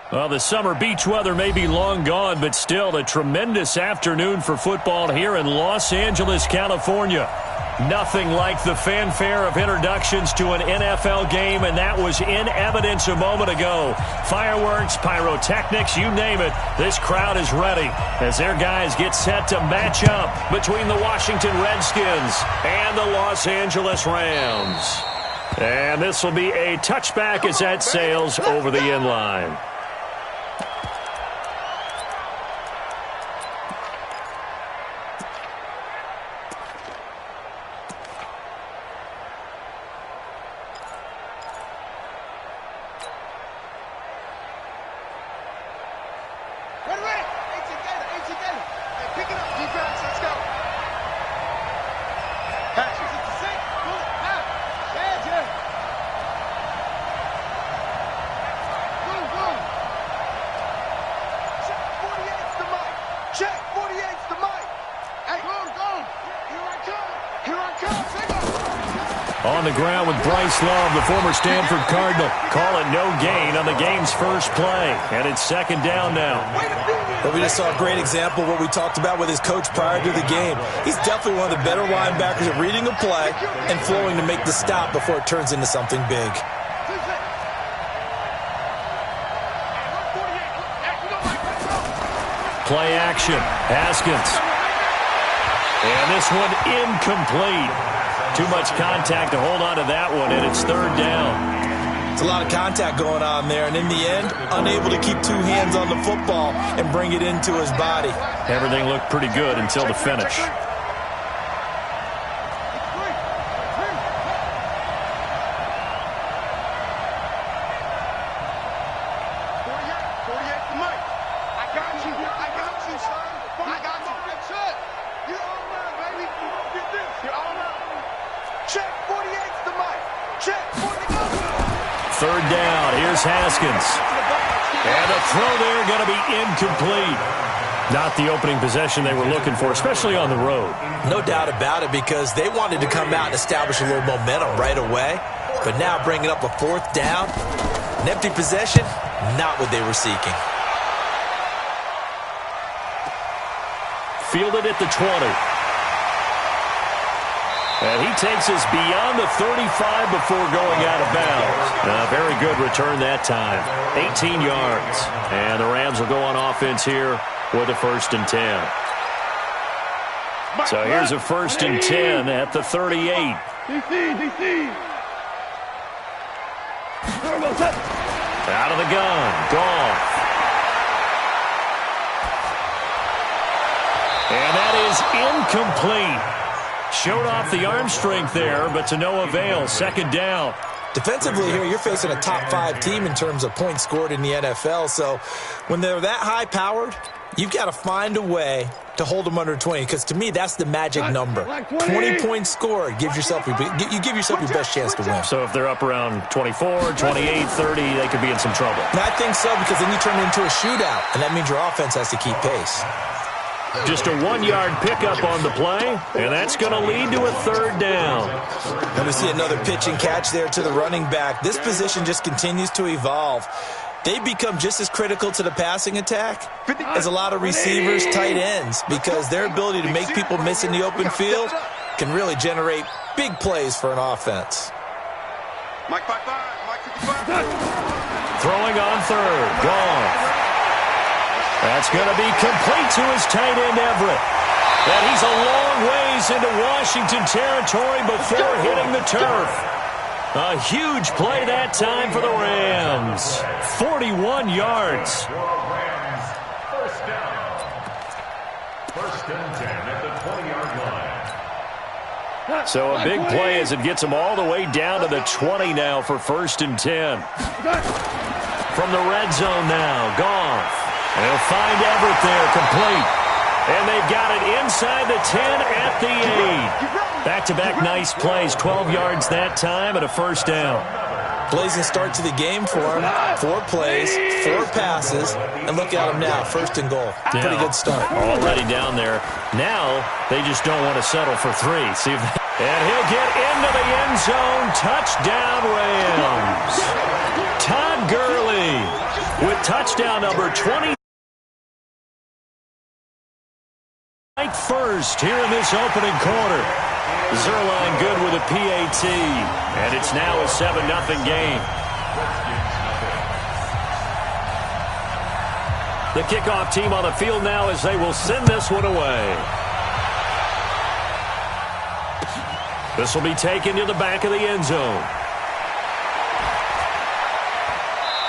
Well, the summer beach weather may be long gone, but still a tremendous afternoon for football here in Los Angeles, California. Nothing like the fanfare of introductions to an NFL game, and that was in evidence a moment ago. Fireworks, pyrotechnics, you name it. This crowd is ready as their guys get set to match up between the Washington Redskins and the Los Angeles Rams. And this will be a touchback as that sails over the end line. On the ground with Bryce Love, the former Stanford Cardinal. Call it no gain on the game's first play. And it's second down now. Well, we just saw a great example of what we talked about with his coach prior to the game. He's definitely one of the better linebackers at reading a play and flowing to make the stop before it turns into something big. Play action. Haskins. And this one incomplete. Too much contact to hold on to that one, and it's third down. It's a lot of contact going on there, and in the end, unable to keep two hands on the football and bring it into his body. Everything looked pretty good until the finish. Third down, here's Haskins. And a throw there going to be incomplete. Not the opening possession they were looking for, especially on the road. No doubt about it, because they wanted to come out and establish a little momentum right away. But now bringing up a fourth down, an empty possession, not what they were seeking. Fielded at the 20. And he takes us beyond the 35 before going out of bounds. A very good return that time. 18 yards. And the Rams will go on offense here with a 1st and 10. So here's a 1st and 10 at the 38. Out of the gun. Goff. And that is incomplete. Showed off the arm strength there, but to no avail. 2nd down. Defensively here, you're facing a top 5 team in terms of points scored in the NFL. So when they're that high-powered, you've got to find a way to hold them under 20. Because to me, that's the magic number. 20 points scored. You give yourself your best chance to win. So if they're up around 24, 28, 30, they could be in some trouble. And I think so, because then you turn it into a shootout. And that means your offense has to keep pace. Just a 1-yard pickup on the play, and that's going to lead to a 3rd down. And we see another pitch and catch there to the running back. This position just continues to evolve. They become just as critical to the passing attack as a lot of receivers, tight ends, because their ability to make people miss in the open field can really generate big plays for an offense. Throwing on 3rd, Goff. That's going to be complete to his tight end, Everett. And he's a long ways into Washington territory before hitting the turf. A huge play that time for the Rams. 41 yards. First down. 1st and 10 at the 20-yard line. So a big play as it gets them all the way down to the 20 now for 1st and 10. From the red zone now, Goff. They'll find Everett there, complete. And they've got it inside the 10 at the 8. Back-to-back nice plays, 12 yards that time and a 1st down. Blazing start to the game for him. 4 plays, 4 passes, and look at him now, 1st and goal. Pretty good start. Already down there. Now they just don't want to settle for 3. See if and he'll get into the end zone. Touchdown, Rams. Todd Gurley. with touchdown number 20. First here in this opening quarter. Zerline good with a PAT, and it's now a 7-0 game. The kickoff team on the field now as they will send this one away. This will be taken to the back of the end zone.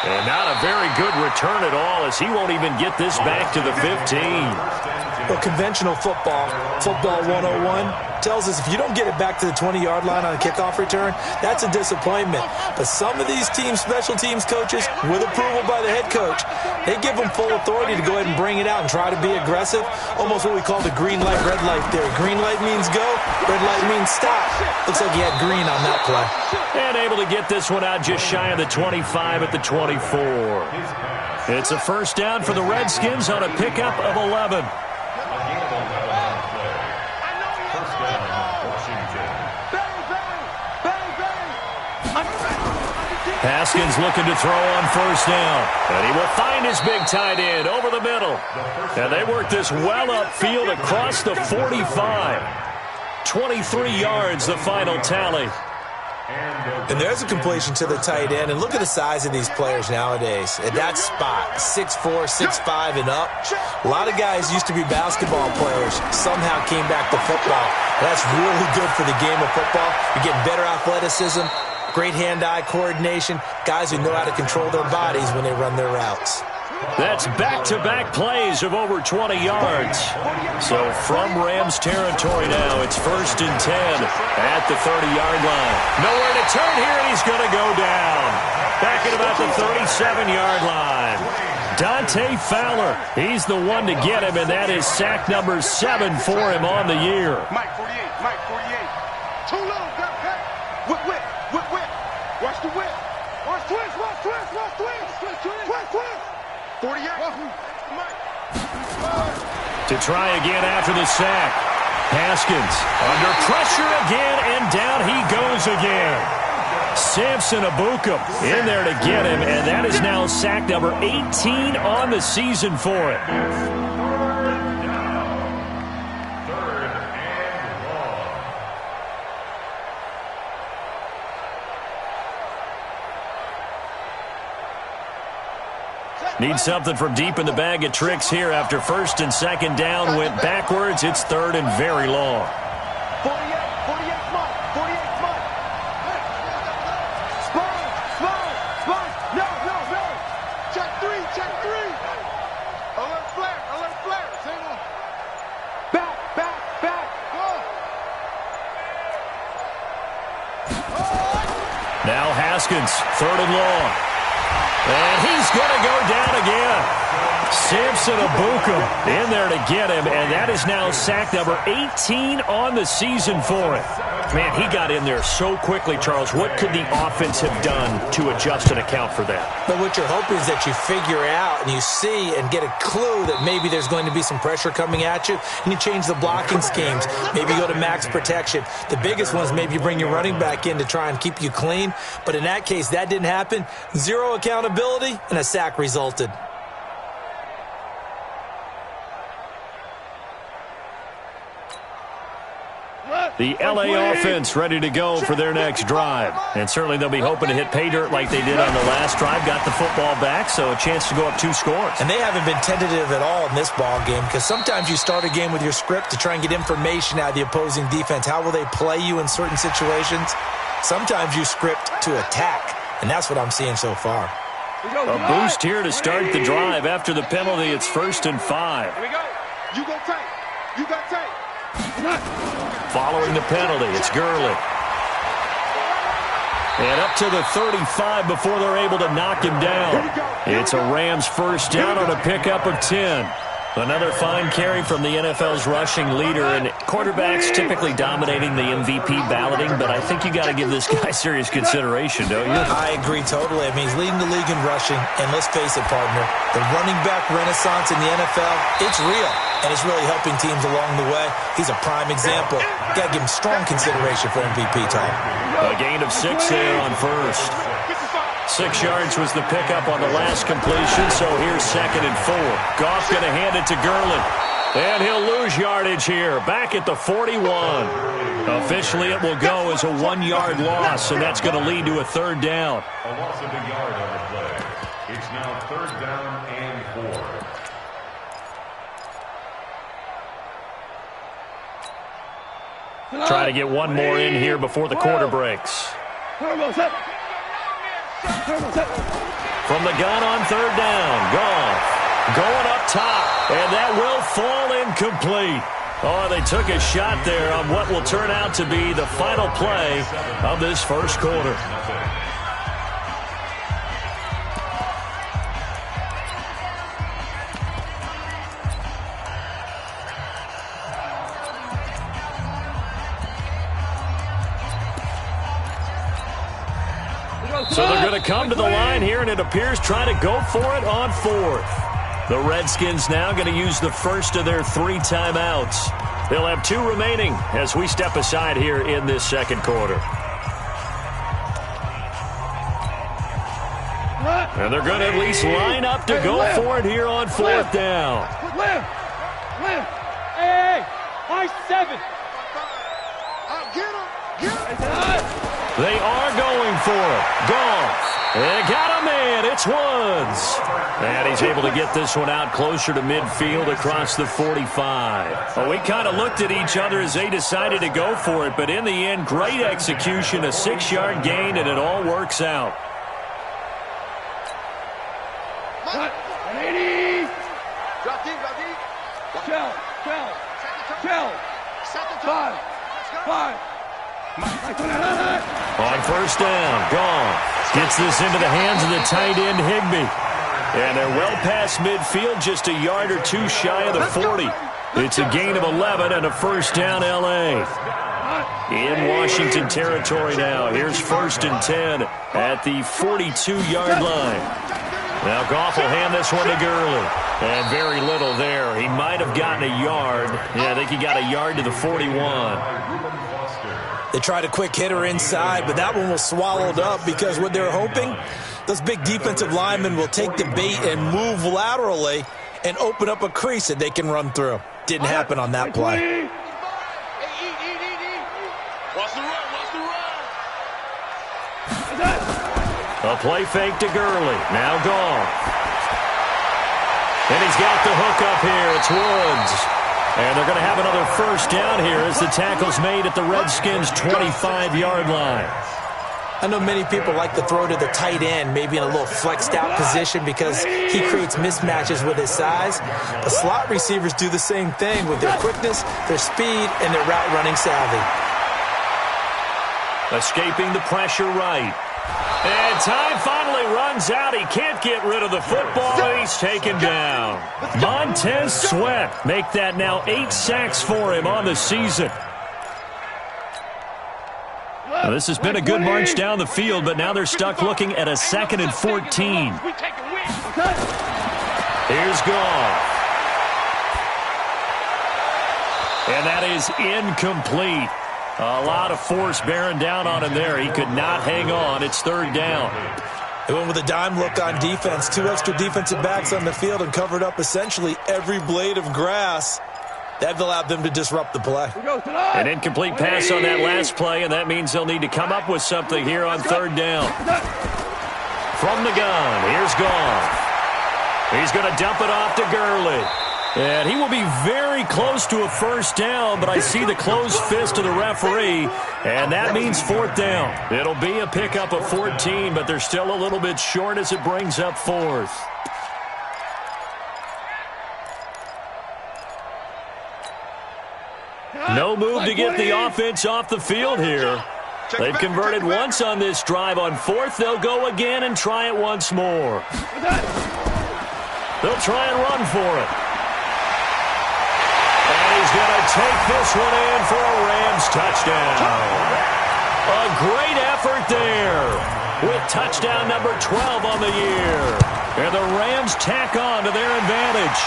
And not a very good return at all, as he won't even get this back to the 15. Well, conventional football 101, tells us if you don't get it back to the 20-yard line on a kickoff return, that's a disappointment. But some of these teams, special teams coaches, with approval by the head coach, they give them full authority to go ahead and bring it out and try to be aggressive, almost what we call the green light, red light theory. Green light means go, red light means stop. Looks like he had green on that play. And able to get this one out just shy of the 25 at the 24. It's a first down for the Redskins on a pickup of 11. Haskins looking to throw on first down. And he will find his big tight end over the middle. And they work this well upfield across the 45. 23 yards, the final tally. And there's a completion to the tight end. And look at the size of these players nowadays. At that spot, 6'4", 6'5", and up. A lot of guys used to be basketball players. Somehow came back to football. That's really good for the game of football. You're getting better athleticism, great hand-eye coordination, guys who know how to control their bodies when they run their routes. That's back-to-back plays of over 20 yards. So from Rams territory now, it's 1st and 10 at the 30-yard line. Nowhere to turn here, and he's going to go down. Back at about the 37-yard line. Dante Fowler, he's the one to get him, and that is sack number 7 for him on the year. Mike 48. Too low, got cut. Whip. Watch the whip. Watch twist. 48. To try again after the sack. Haskins under pressure again, and down he goes again. Samson Abukum in there to get him, and that is now sack number 18 on the season for him. Need something from deep in the bag of tricks here after 1st and 2nd down went backwards. It's 3rd and very long. 48 Mike. Spline. No. Check three. Alert flare. Same one. Back. Go. Now Haskins, 3rd and long. And he's going to go down again. Samson Abukum in there to get him, and that is now sack number 18 on the season for him. Man, he got in there so quickly, Charles. What could the offense have done to adjust and account for that? But what you're hoping is that you figure out and you see and get a clue that maybe there's going to be some pressure coming at you, and you change the blocking schemes. Maybe you go to max protection. The biggest one is maybe you bring your running back in to try and keep you clean. But in that case, that didn't happen. Zero accountability, and a sack resulted. The LA offense ready to go for their next drive. And certainly they'll be hoping to hit pay dirt like they did on the last drive. Got the football back, so a chance to go up 2 scores. And they haven't been tentative at all in this ball game, because sometimes you start a game with your script to try and get information out of the opposing defense. How will they play you in certain situations? Sometimes you script to attack, and that's what I'm seeing so far. A boost here to start the drive after the penalty. It's 1st and 5. Here we go. You go tight. You got tight. Following the penalty, it's Gurley. And up to the 35 before they're able to knock him down. It's a Rams first down on a pickup of 10. Another fine carry from the NFL's rushing leader, and quarterbacks typically dominating the MVP balloting, but I think you got to give this guy serious consideration, don't you? I agree totally. I mean, he's leading the league in rushing, and let's face it, partner, the running back renaissance in the NFL, it's real, and it's really helping teams along the way. He's a prime example. Got to give him strong consideration for MVP, Tom. A gain of 6 there on first. 6 yards was the pickup on the last completion, so here's 2nd and 4. Goff going to hand it to Gurley. And he'll lose yardage here, back at the 41. Officially, it will go as a 1-yard loss, and that's going to lead to a 3rd down. A loss of a yard on the play. It's now 3rd down and 4. Try to get one more in here before the quarter breaks. From the gun on 3rd down, Goff going up top, and that will fall incomplete. Oh, they took a shot there on what will turn out to be the final play of this first quarter. So they're going to come to the line here, and it appears try to go for it on 4th. The Redskins now going to use the first of their 3 timeouts. They'll have 2 remaining as we step aside here in this second quarter. And they're going to at least line up to go for it here on 4th down. Hey, I-7. They are going for it. Goff. They got a man. It's Woods. And he's able to get this one out closer to midfield across the 45. Well, we kind of looked at each other as they decided to go for it, but in the end, great execution, a 6-yard gain, and it all works out. On 1st down, Goff gets this into the hands of the tight end, Higbee. And they're well past midfield, just a yard or 2 shy of the 40. It's a gain of 11 and a 1st down, L.A. In Washington territory now. Here's 1st and 10 at the 42-yard line. Now Goff will hand this one to Gurley. And very little there. He might have gotten a yard. Yeah, I think he got a yard to the 41. They tried a quick hitter inside, but that one was swallowed up because what they're hoping, those big defensive linemen will take the bait and move laterally and open up a crease that they can run through. Didn't happen on that play. A play fake to Gurley. Now Goff. And he's got the hook up here. It's Woods. And they're going to have another 1st down here as the tackle's made at the Redskins' 25-yard line. I know many people like to throw to the tight end, maybe in a little flexed out position because he creates mismatches with his size. The slot receivers do the same thing with their quickness, their speed, and their route running savvy. Escaping the pressure right. And time finally runs out. He can't get rid of the football, and he's taken down. Montez Sweat make that now 8 sacks for him on the season. Now, this has been a good march down the field, but now they're stuck looking at a 2nd and 14. Here's Goff. And that is incomplete. A lot of force bearing down on him there. He could not hang on. It's 3rd down. They went with a dime look on defense. 2 extra defensive backs on the field and covered up essentially every blade of grass. That allowed them to disrupt the play. An incomplete pass on that last play, and that means they'll need to come up with something here on 3rd down. From the gun, here's Goff. He's going to dump it off to Gurley. And he will be very close to a 1st down, but I see the closed fist of the referee, and that means 4th down. It'll be a pickup of 14, but they're still a little bit short as it brings up 4th. No move to get the offense off the field here. They've converted once on this drive. On 4th, they'll go again and try it once more. They'll try and run for it. He's going to take this one in for a Rams touchdown. A great effort there with touchdown number 12 on the year. And the Rams tack on to their advantage.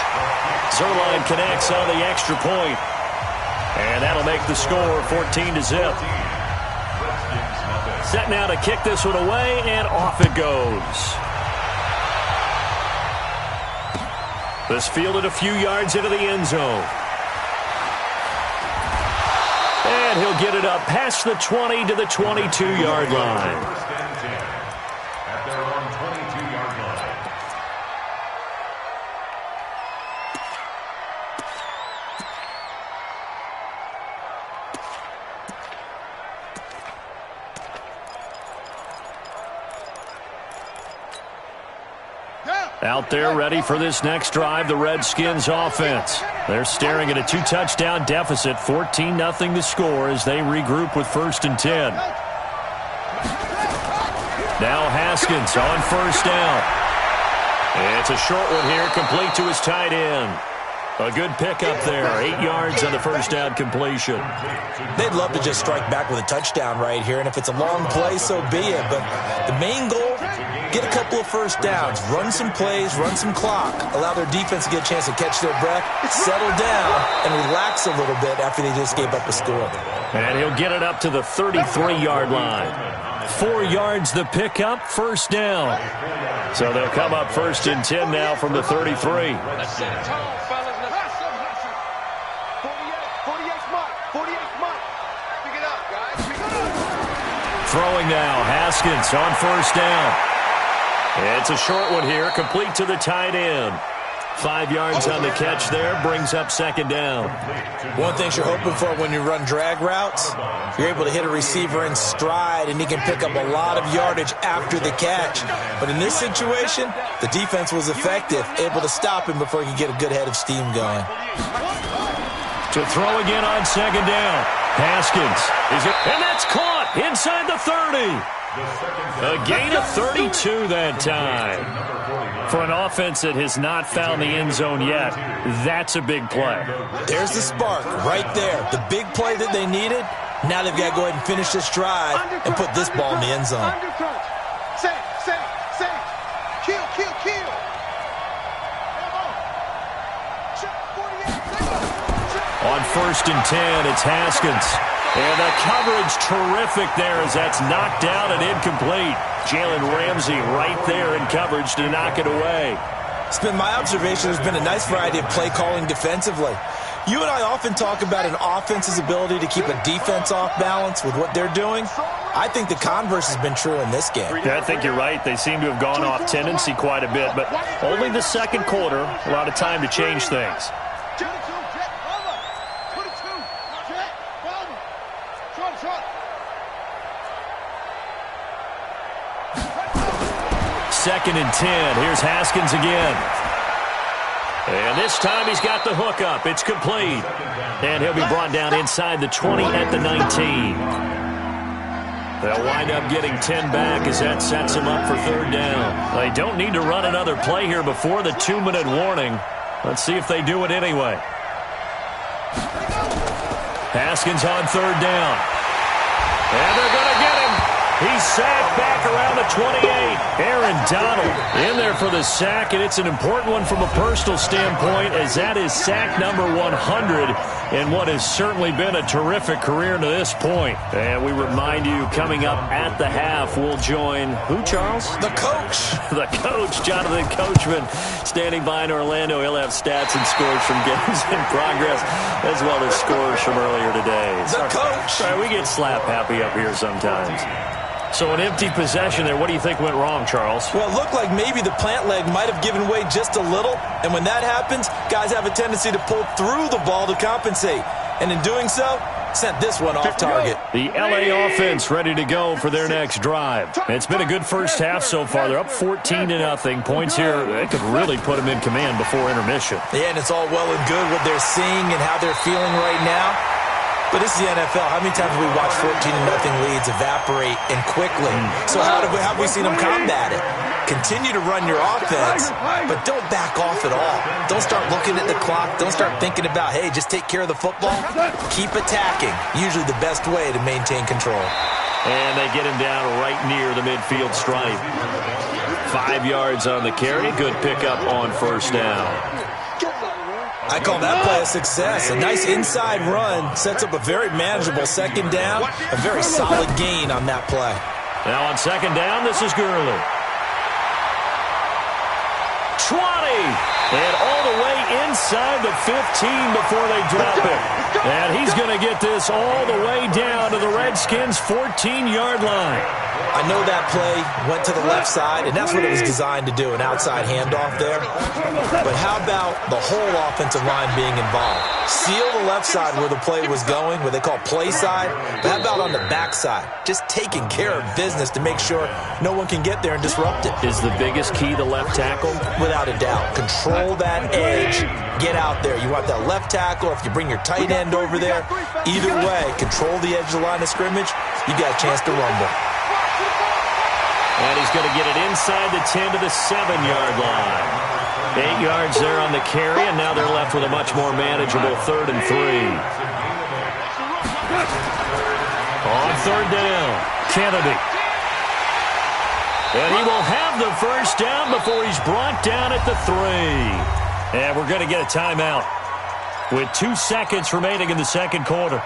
Zerline connects on the extra point. And that'll make the score 14-0. Set now to kick this one away, and off it goes. This fielded a few yards into the end zone. And he'll get it up past the 20 to the 22-yard line. First and 10 at their own 22-yard line. Out there ready for this next drive, the Redskins offense. They're staring at a 2-touchdown deficit, 14-0 to score as they regroup with 1st and 10. Now Haskins on 1st down. It's a short one here, complete to his tight end. A good pickup there, 8 yards on the 1st down completion. They'd love to just strike back with a touchdown right here, and if it's a long play, so be it. But the main goal, get a couple of 1st downs, run some plays, run some clock, allow their defense to get a chance to catch their breath, settle down, and relax a little bit after they just gave up a score. And he'll get it up to the 33-yard line. 4 yards the pickup, 1st down. So they'll come up 1st and 10 now from the 33. Throwing now, Haskins on 1st down. It's a short one here, complete to the tight end. 5 yards on the catch there, brings up 2nd down. One thing you're hoping for when you run drag routes, you're able to hit a receiver in stride, and he can pick up a lot of yardage after the catch. But in this situation, the defense was effective, able to stop him before he could get a good head of steam going. To throw again on 2nd down. Haskins, and that's caught inside the 30. A gain of 32 that time. For an offense that has not found the end zone yet, that's a big play. There's the spark right there. The big play that they needed. Now they've got to go ahead and finish this drive and put this ball in the end zone. Kill. On 1st and 10, it's Haskins. And the coverage terrific there as that's knocked down and incomplete. Jalen Ramsey right there in coverage to knock it away. It's been my observation there's been a nice variety of play calling defensively. You and I often talk about an offense's ability to keep a defense off balance with what they're doing. I think the converse has been true in this game. Yeah, I think you're right. They seem to have gone off tendency quite a bit, but only the 2nd quarter, a lot of time to change things. Second and 10. Here's Haskins again. And this time he's got the hook up. It's complete. And he'll be brought down inside the 20 at the 19. They'll wind up getting 10 back as that sets him up for 3rd down. They don't need to run another play here before the 2-minute warning. Let's see if they do it anyway. Haskins on 3rd down. And they're going to get him. He's sacked back around the 28. Aaron Donald in there for the sack, and it's an important one from a personal standpoint as that is sack number 100 in what has certainly been a terrific career to this point. And we remind you, coming up at the half, we'll join who, Charles? The coach. The coach, Jonathan Coachman, standing by in Orlando. He'll have stats and scores from games in progress as well as scores from earlier today. The coach. Sorry, we get slap happy up here sometimes. So an empty possession there. What do you think went wrong, Charles? Well, it looked like maybe the plant leg might have given way just a little. And when that happens, guys have a tendency to pull through the ball to compensate. And in doing so, sent this one off target. The LA offense ready to go for their next drive. It's been a good first half so far. They're up 14-0. Points here, they could really put them in command before intermission. Yeah, and it's all well and good what they're seeing and how they're feeling right now. But this is the NFL. How many times have we watched 14-0 leads evaporate and quickly? So how have we seen them combat it? Continue to run your offense, but don't back off at all. Don't start looking at the clock. Don't start thinking about, hey, just take care of the football. Keep attacking. Usually the best way to maintain control. And they get him down right near the midfield stripe. 5 yards on the carry. Good pickup on 1st down. I call that play a success. A nice inside run sets up a very manageable 2nd down. A very solid gain on that play. Now on second down, this is Gurley. 20. And all the way inside the 15 before they drop it. And he's going to get this all the way down to the Redskins' 14-yard line. I know that play went to the left side, and that's what it was designed to do, an outside handoff there. But how about the whole offensive line being involved? Seal the left side where the play was going, what they call play side. But how about on the back side? Just taking care of business to make sure no one can get there and disrupt it. Is the biggest key the left tackle? Without a doubt. Control that edge. Get out there. You want that left tackle. If you bring your tight end over there, either way, control the edge of the line of scrimmage, you got a chance to rumble. And he's going to get it inside the 10 to the 7-yard line. 8 yards there on the carry, and now they're left with a much more manageable 3rd and 3. On 3rd down, Kennedy. And he will have the first down before he's brought down at the 3. And we're going to get a timeout with 2 seconds remaining in the second quarter.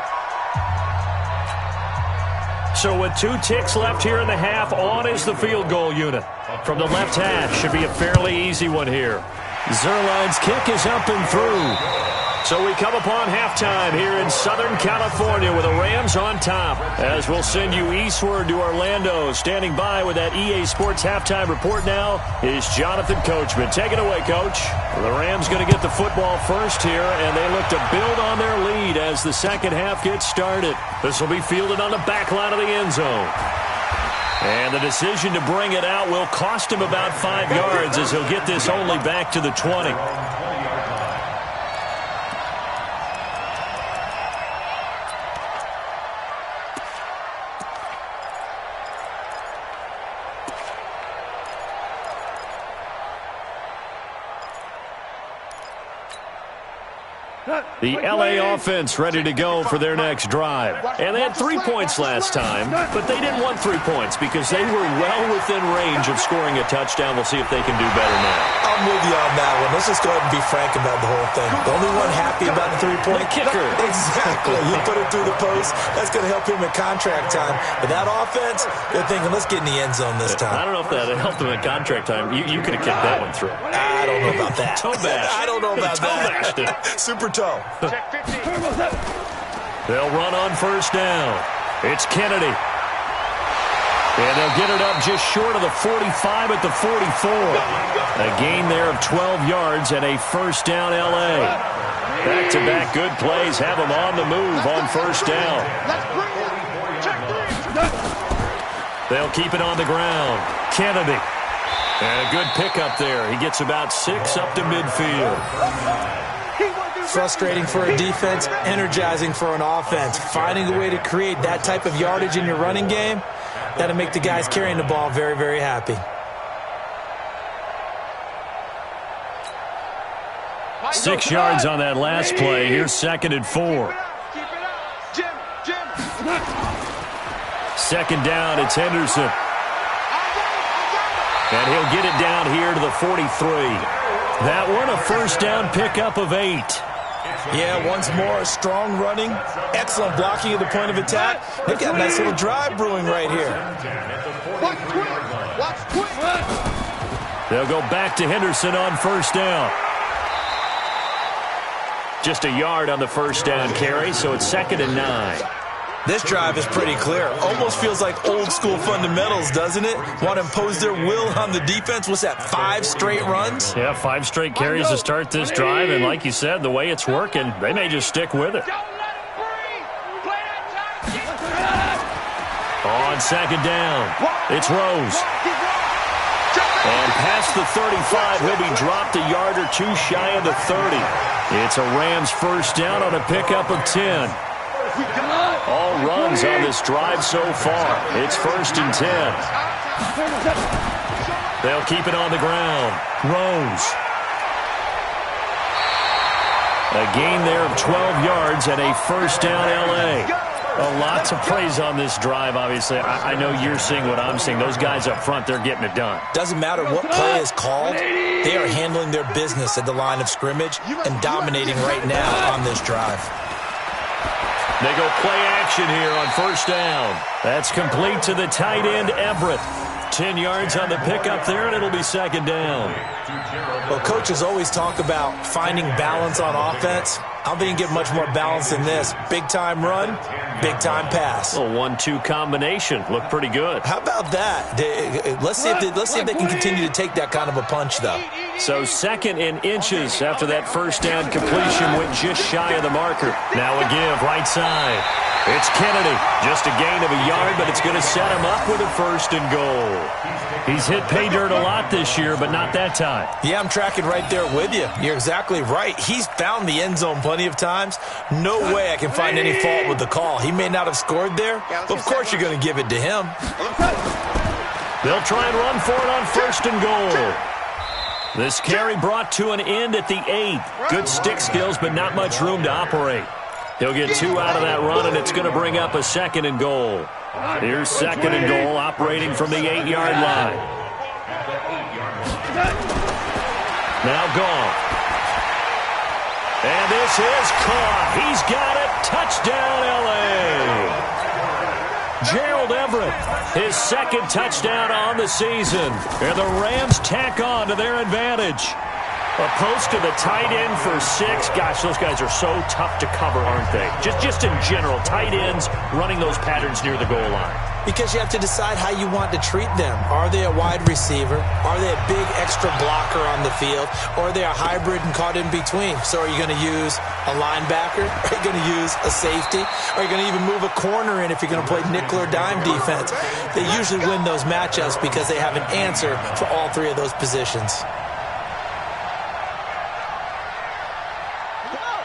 So with 2 ticks left here in the half, on is the field goal unit. From the left hash, should be a fairly easy one here. Zerline's kick is up and through. So we come upon halftime here in Southern California with the Rams on top. As we'll send you eastward to Orlando. Standing by with that EA Sports halftime report now is Jonathan Coachman. Take it away, Coach. The Rams going to get the football first here, and they look to build on their lead as the second half gets started. This will be fielded on the back line of the end zone. And the decision to bring it out will cost him about 5 yards as he'll get this only back to the 20. The L.A. offense ready to go for their next drive. And they had 3 points last time, but they didn't want 3 points because they were well within range of scoring a touchdown. We'll see if they can do better now. I'm with you on that one. Let's just go ahead and be frank about the whole thing. The only one happy about the 3-point kicker. Exactly. You put it through the post. That's going to help him in contract time. But that offense, they're thinking, let's get in the end zone this time. I don't know if that helped him in contract time. You could have kicked that one through. I don't know about that. Toe bash. I don't know about that. Super toe. They'll run on first down. It's Kennedy. And they'll get it up just short of the 45 at the 44. A gain there of 12 yards and a first down L.A. Back-to-back good plays have them on the move on first down. They'll keep it on the ground. Kennedy. And a good pickup there. He gets about 6 up to midfield. Frustrating for a defense, energizing for an offense. Finding a way to create that type of yardage in your running game, that'll make the guys carrying the ball very, very happy. 6 yards on that last play. Here's 2nd and 4. Second down, it's Henderson. And he'll get it down here to the 43. That one, a first down pickup of 8. Yeah, once more, strong running, excellent blocking at the point of attack. They've got a nice little drive brewing right here. They'll go back to Henderson on first down. Just a yard on the first down carry, so it's 2nd and 9. This drive is pretty clear. Almost feels like old school fundamentals, doesn't it? Want to impose their will on the defense. What's that, 5 straight runs? Yeah, 5 straight carries to start this drive. And like you said, the way it's working, they may just stick with it. On second down, it's Rose. And past the 35, he'll be dropped a yard or 2 shy of the 30. It's a Rams first down on a pickup of 10. All runs on this drive so far. It's 1st and 10. They'll keep it on the ground. Rose. A gain there of 12 yards and a first down L.A. A lot to praise on this drive, obviously. I know you're seeing what I'm seeing. Those guys up front, they're getting it done. Doesn't matter what play is called. They are handling their business at the line of scrimmage and dominating right now on this drive. They go play action here on first down. That's complete to the tight end, Everett. 10 yards on the pickup there, and it'll be second down. Well, coaches always talk about finding balance on offense. I don't think you get much more balance than this. Big-time run, big-time pass. A 1-2 combination. Looked pretty good. How about that? Let's see if they can continue to take that kind of a punch, though. So second in inches after that first down completion went just shy of the marker. Now a give, right side. It's Kennedy. Just a gain of a yard, but it's going to set him up with a first and goal. He's hit pay dirt a lot this year, but not that time. Yeah, I'm tracking right there with you. You're exactly right. He's found the end zone plenty of times. No way I can find any fault with the call. He may not have scored there, but of course you're going to give it to him. They'll try and run for it on first and goal. This carry brought to an end at the 8. Good stick skills, but not much room to operate. He'll get 2 out of that run, and it's going to bring up a second and goal. Here's second and goal, operating from the 8-yard line. Now gone. And this is caught. He's got it. Touchdown, L.A. Gerald Everett, his second touchdown on the season. And the Rams tack on to their advantage. A post to the tight end for 6. Gosh, those guys are so tough to cover, aren't they? Just in general, tight ends running those patterns near the goal line. Because you have to decide how you want to treat them. Are they a wide receiver? Are they a big extra blocker on the field? Or are they a hybrid and caught in between? So are you going to use a linebacker? Are you going to use a safety? Are you going to even move a corner in if you're going to play nickel or dime defense? They usually win those matchups because they have an answer for all 3 of those positions.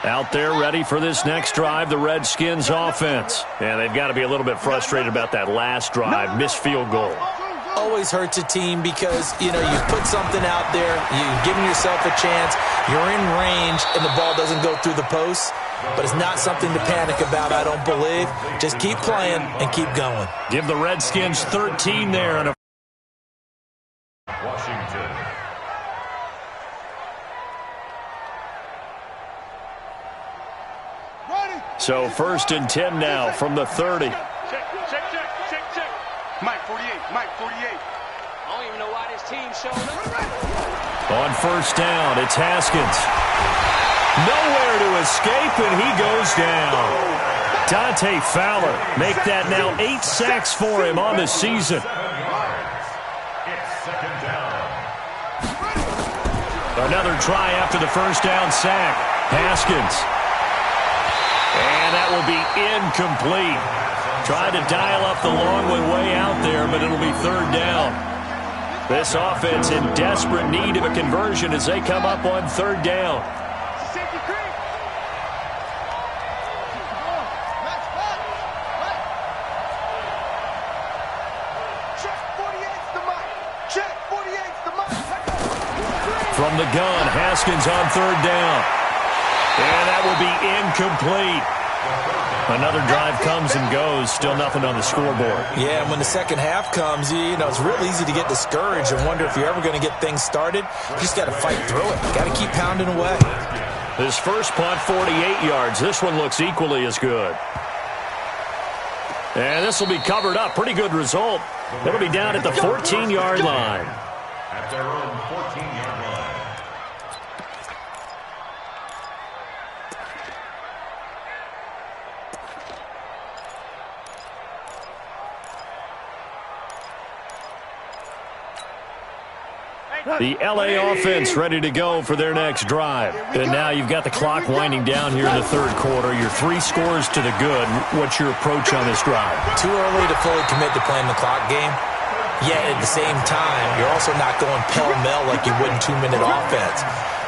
Out there ready for this next drive, the Redskins offense. And they've got to be a little bit frustrated about that last drive, missed field goal. Always hurts a team because, you put something out there, you've given yourself a chance, you're in range, and the ball doesn't go through the post. But it's not something to panic about, I don't believe. Just keep playing and keep going. Give the Redskins 13 there. And Washington. So first and 10 now from the 30. Check. Mike 48. I don't even know why this team's showing up. On first down, it's Haskins. Nowhere to escape, and he goes down. Dante Fowler make that now 8 sacks for him on the season. Another try after the first down sack. Haskins. And that will be incomplete. Tried to dial up the long one way out there, but it'll be third down. This offense in desperate need of a conversion as they come up on third down. From the gun, Haskins on third down. And that will be incomplete. Another drive comes and goes. Still nothing on the scoreboard. Yeah, and when the second half comes, it's real easy to get discouraged and wonder if you're ever going to get things started. You just got to fight through it. Got to keep pounding away. His first punt, 48 yards. This one looks equally as good. And this will be covered up. Pretty good result. It'll be down at the 14-yard line. At their own 14-yard line. The L.A. offense ready to go for their next drive. And now you've got the clock winding down here in the third quarter. You're 3 scores to the good. What's your approach on this drive? Too early to fully commit to playing the clock game. Yet at the same time, you're also not going pell-mell like you would in 2-minute offense.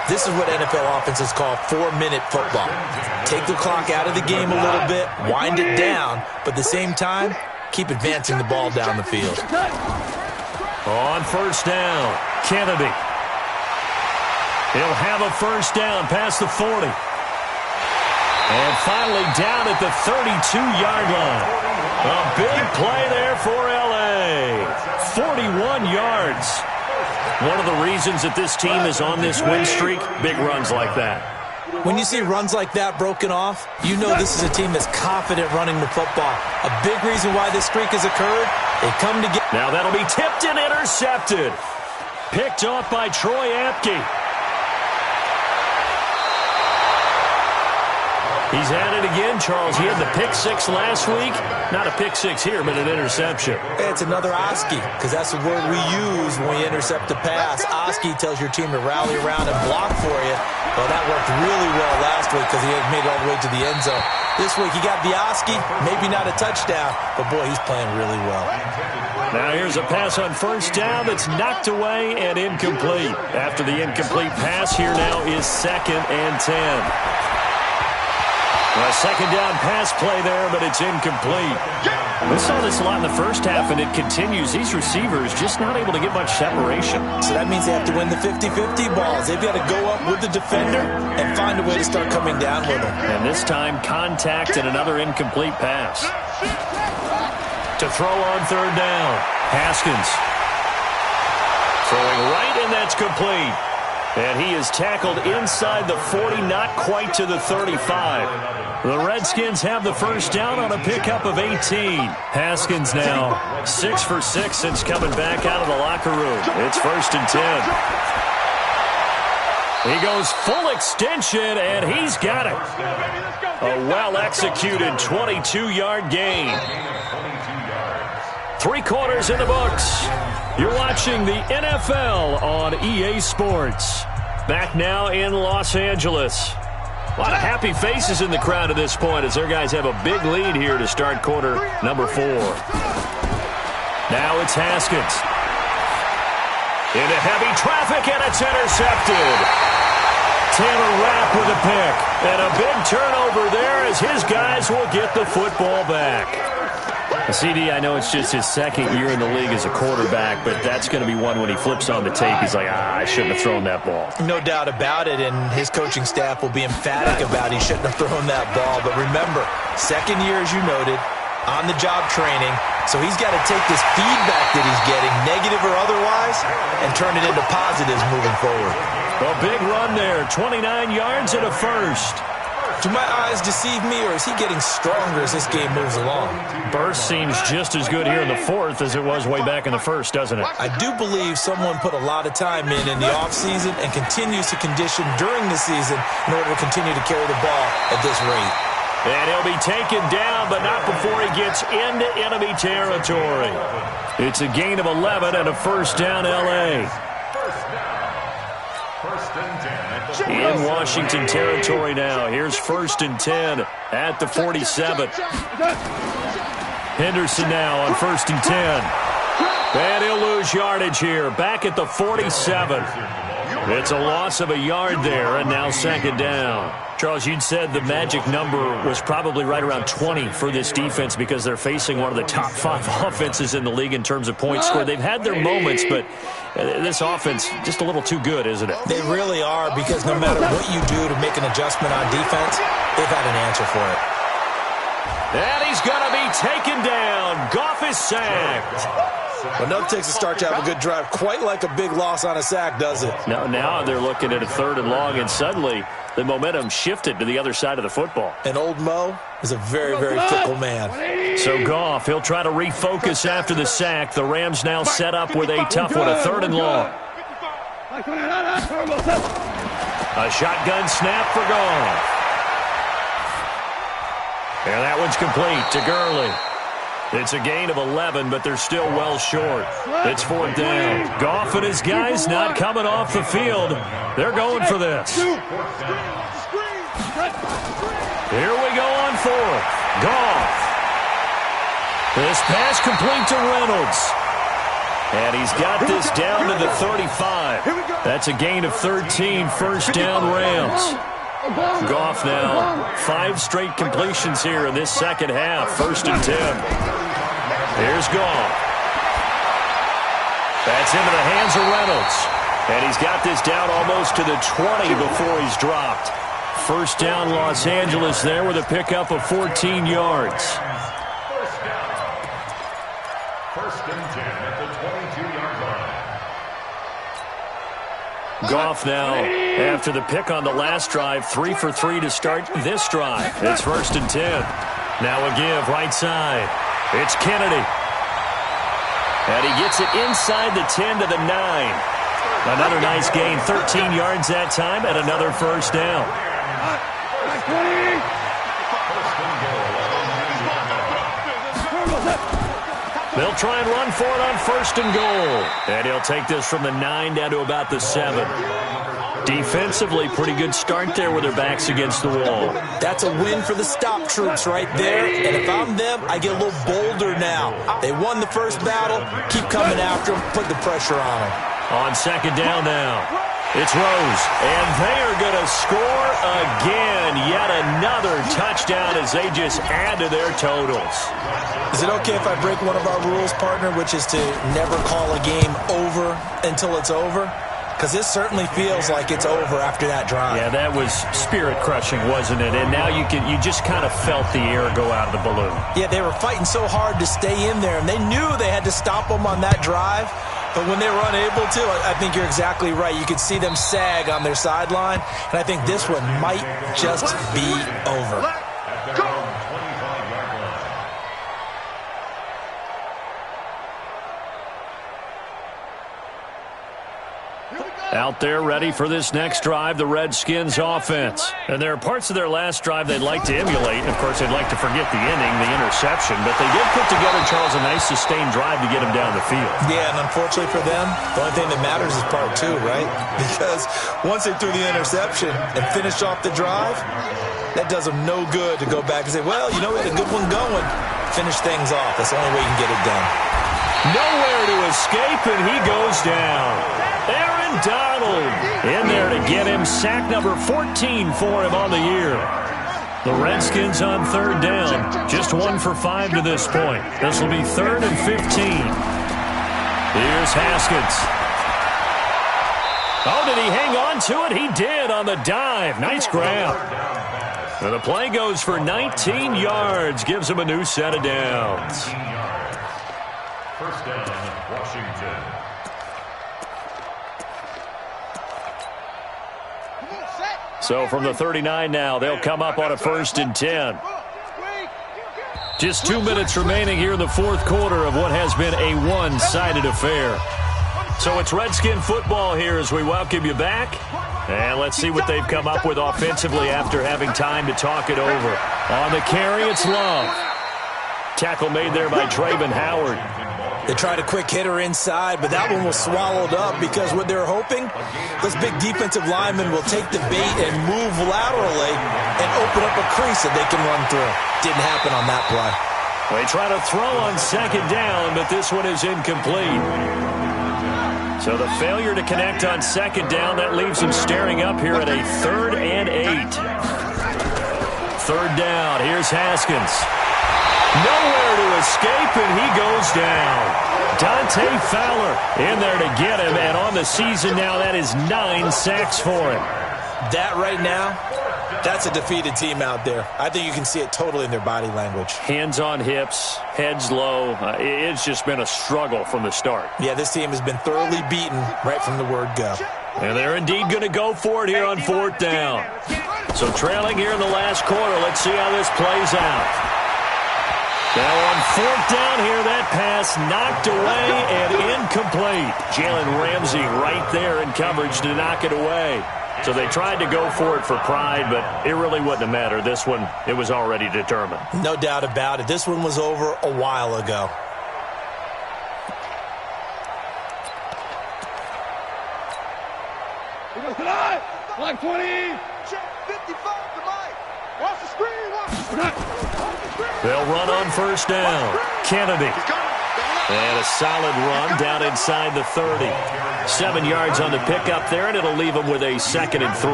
This is what NFL offenses call 4-minute football. Take the clock out of the game a little bit, wind it down, but at the same time, keep advancing the ball down the field. On first down, Kennedy. He'll have a first down past the 40. And finally down at the 32-yard line. A big play there for L.A. 41 yards. One of the reasons that this team is on this win streak, big runs like that. When you see runs like that broken off, you know this is a team that's confident running the football. A big reason why this streak has occurred, they come together. Now that'll be tipped and intercepted. Picked off by Troy Apke. He's at it again, Charles. He had the pick six last week. Not a pick six here, but an interception. It's another Oski, because that's the word we use when we intercept a pass. Oski tells your team to rally around and block for you. Well, that worked really well last week because he had made it all the way to the end zone. This week he got the Oski, maybe not a touchdown, but boy, he's playing really well. Now here's a pass on first down that's knocked away and incomplete. After the incomplete pass, here now is 2nd and 10. A second down pass play there, but it's incomplete. We saw this a lot in the first half, and it continues. These receivers just not able to get much separation. So that means they have to win the 50-50 balls. They've got to go up with the defender and find a way to start coming down with them. And this time, contact and another incomplete pass. To throw on third down, Haskins. Throwing right, and that's complete. And he is tackled inside the 40, not quite to the 35. The Redskins have the first down on a pickup of 18. Haskins now 6 for 6 since coming back out of the locker room. It's 1st and 10. He goes full extension, and he's got it. A well-executed 22-yard gain. 3 quarters in the books. You're watching the NFL on EA Sports. Back now in Los Angeles. A lot of happy faces in the crowd at this point as their guys have a big lead here to start quarter number 4. Now it's Haskins. Into heavy traffic, and it's intercepted. Taylor Rapp with a pick. And a big turnover there as his guys will get the football back. CD, I know it's just his 2nd year in the league as a quarterback, but that's going to be one when he flips on the tape. He's like, I shouldn't have thrown that ball. No doubt about it, and his coaching staff will be emphatic about he shouldn't have thrown that ball. But remember, 2nd year, as you noted, on-the-job training, so he's got to take this feedback that he's getting, negative or otherwise, and turn it into positives moving forward. A big run there, 29 yards and a first. Do my eyes deceive me, or is he getting stronger as this game moves along? Burst seems just as good here in the 4th as it was way back in the 1st, doesn't it? I do believe someone put a lot of time in the offseason and continues to condition during the season in order to continue to carry the ball at this rate. And he'll be taken down, but not before he gets into enemy territory. It's a gain of 11 and a first down, L.A. In Washington territory now. Here's 1st and 10 at the 47. Henderson now on 1st and 10. And he'll lose yardage here. Back at the 47. It's a loss of a yard there, and now 2nd down. Charles, you'd said the magic number was probably right around 20 for this defense because they're facing one of the top 5 offenses in the league in terms of points scored. They've had their moments, but this offense just a little too good, isn't it? They really are, because no matter what you do to make an adjustment on defense, they've had an answer for it. And he's going to be taken down. Goff is sacked. Well, nothing takes a start to have a good drive quite like a big loss on a sack, does it? Now they're looking at a 3rd and long, and suddenly the momentum shifted to the other side of the football. And old Mo is a very, very fickle man. So Goff, he'll try to refocus after the sack. The Rams now set up with a tough one, a 3rd and long. A shotgun snap for Goff. And that one's complete to Gurley. It's a gain of 11, but they're still well short. It's 4th down. Goff and his guys not coming off the field. They're going for this. Here we go on 4th. Goff. This pass complete to Reynolds. And he's got this down to the 35. That's a gain of 13, 1st down Rams. Goff now 5 straight completions here in this 2nd half. 1st and 10. Here's Goff. That's into the hands of Reynolds. And he's got this down almost to the 20 before he's dropped. 1st down Los Angeles there with a pickup of 14 yards. 1st and 10 at the 22-yard Goff now, after the pick on the last drive, 3 for 3 to start this drive. It's 1st and 10. Now a give right side. It's Kennedy. And he gets it inside the 10 to the 9. Another nice gain, 13 yards that time, and another first down. They'll try and run for it on 1st and goal. And he'll take this from the 9 down to about the 7. Defensively, pretty good start there with their backs against the wall. That's a win for the stop troops right there. And if I'm them, I get a little bolder now. They won the first battle. Keep coming after them. Put the pressure on them. On 2nd down now, it's Rose. And they are going to score again. Yet another touchdown as they just add to their totals. Is it okay if I break one of our rules, partner, which is to never call a game over until it's over? Because this certainly feels like it's over after that drive. Yeah, that was spirit-crushing, wasn't it? And now you just kind of felt the air go out of the balloon. Yeah, they were fighting so hard to stay in there, and they knew they had to stop them on that drive. But when they were unable to, I think you're exactly right. You could see them sag on their sideline, and I think this one might just be over. Go! Out there ready for this next drive, the Redskins offense. And there are parts of their last drive they'd like to emulate. Of course, they'd like to forget the inning, the interception. But they did put together, Charles, a nice sustained drive to get them down the field. Yeah, and unfortunately for them, the only thing that matters is part 2, right? Because once they threw the interception and finished off the drive, that does them no good to go back and say, well, you know, we had a good one going. Finish things off. That's the only way you can get it done. Nowhere to escape, and he goes down. Aaron Donald in there to get him. Sack number 14 for him on the year. The Redskins on 3rd down. Just 1 for 5 to this point. This will be 3rd and 15. Here's Haskins. Oh, did he hang on to it? He did on the dive. Nice grab. And the play goes for 19 yards. Gives him a new set of downs. 1st down, Washington. So from the 39 now, they'll come up on a 1st and 10. Just 2 minutes remaining here in the 4th quarter of what has been a one-sided affair. So it's Redskin football here as we welcome you back. And let's see what they've come up with offensively after having time to talk it over. On the carry, it's Love. Tackle made there by Traven Howard. They tried a quick hitter inside, but that one was swallowed up because what they're hoping, those big defensive linemen will take the bait and move laterally and open up a crease that they can run through. Didn't happen on that play. They try to throw on 2nd down, but this one is incomplete. So the failure to connect on 2nd down, that leaves them staring up here at a 3rd and 8. 3rd down, here's Haskins. Nowhere to escape, and he goes down. Dante Fowler in there to get him, and on the season now, that is 9 sacks for him. That right now, that's a defeated team out there. I think you can see it totally in their body language. Hands on hips, heads low. It's just been a struggle from the start. Yeah, this team has been thoroughly beaten right from the word go. And they're indeed going to go for it here on 4th down. So trailing here in the last quarter, let's see how this plays out. Now on 4th down here, that pass knocked away and incomplete. Jalen Ramsey right there in coverage to knock it away. So they tried to go for it for pride, but it really wouldn't have mattered. This one, it was already determined. No doubt about it. This one was over a while ago. Line 20. Check 55 to Mike. Watch the screen. Watch the screen. They'll run on 1st down. Kennedy. And a solid run down inside the 30. 7 yards on the pickup there, and it'll leave them with a 2nd and 3.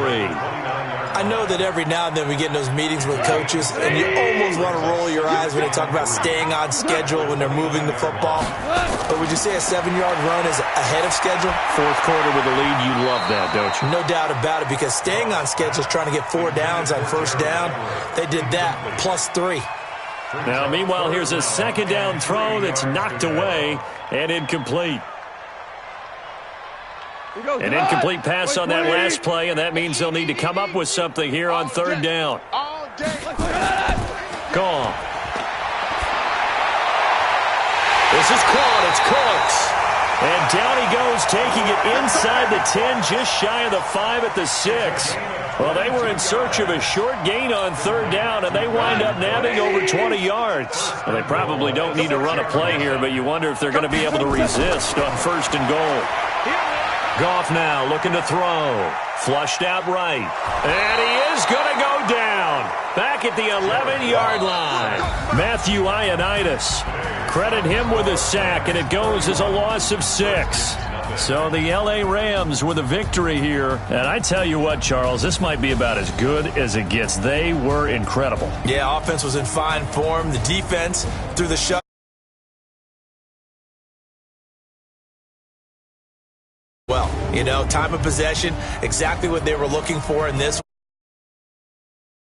I know that every now and then we get in those meetings with coaches, and you almost want to roll your eyes when they talk about staying on schedule when they're moving the football. But would you say a 7-yard run is ahead of schedule? 4th quarter with the lead, you love that, don't you? No doubt about it, because staying on schedule is trying to get 4 downs on 1st down. They did that, plus 3. Now, meanwhile, here's a 2nd down throw that's knocked away and incomplete. An incomplete pass on that last play, and that means they'll need to come up with something here on third down. Gone. This is caught. It's Cooks. And down he goes, taking it inside the 10, just shy of the 5 at the 6. Well, they were in search of a short gain on third down, and they wind up nabbing over 20 yards. Well, they probably don't need to run a play here, but you wonder if they're going to be able to resist on first and goal. Goff now looking to throw. Flushed out right. And he is going to go down. Back at the 11-yard line. Matthew Ioannidis. Credit him with a sack, and it goes as a loss of 6. So the L.A. Rams with a victory here. And I tell you what, Charles, this might be about as good as it gets. They were incredible. Yeah, offense was in fine form. The defense through the shut. Well, you know, time of possession, exactly what they were looking for in this.